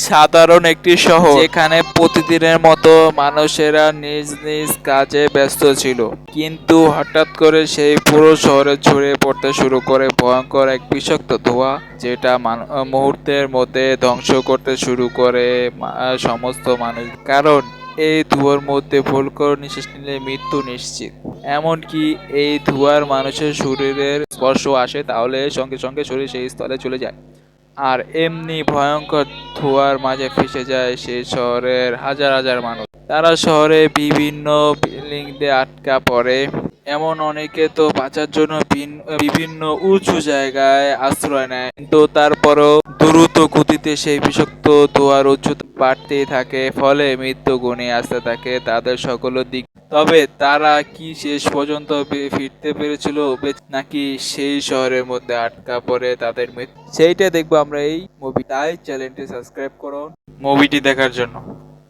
সাধারণ একটি শহর যেখানে প্রতিদিনের মতো মানুষেরা নিজ নিজ কাজে ব্যস্ত ছিল, কিন্তু হঠাৎ করে সেই পুরো শহরে ছড়িয়ে পড়তে শুরু করে ভয়ঙ্কর এক বিষাক্ত ধোঁয়া, যেটা মুহূর্তের মধ্যে ধ্বংস করতে শুরু করে সমস্ত মানুষ। কারণ এই ধোঁয়ার মধ্যে ভুল করে নিঃশ্বাস নিলে মৃত্যু নিশ্চিত। এমনকি এই ধোঁয়ার মানুষের শরীরের স্পর্শ আসে তাহলে সঙ্গে সঙ্গে শরীর সেই স্থলে চলে যায়। আর এমনি ভয়ঙ্কর ধোঁয়ার মাঝে ফেঁসে যায় সেই শহরের হাজার হাজার মানুষ। তারা শহরে বিভিন্ন বিল্ডিং দিয়ে আটকা পড়ে। এমন অনেকে তো বাঁচার জন্য বিভিন্ন উঁচু জায়গায় আশ্রয় নেয়, কিন্তু তারপরও দ্রুত গতিতে সেই বিষাক্ত ধোঁয়ার উচ্চতা বাড়তেই থাকে, ফলে মৃত্যু ঘনিয়ে আসতে থাকে তাদের সকল দিক। তবে তারা কি শেষ পর্যন্ত ফিরতে পেরেছিল, নাকি সেই শহরের মধ্যে আটকা পড়ে তাদের মৃত্যু, সেইটা দেখবো আমরা এই মুভি। তাই চ্যানেলটি সাবস্ক্রাইব করো মুভিটি দেখার জন্য।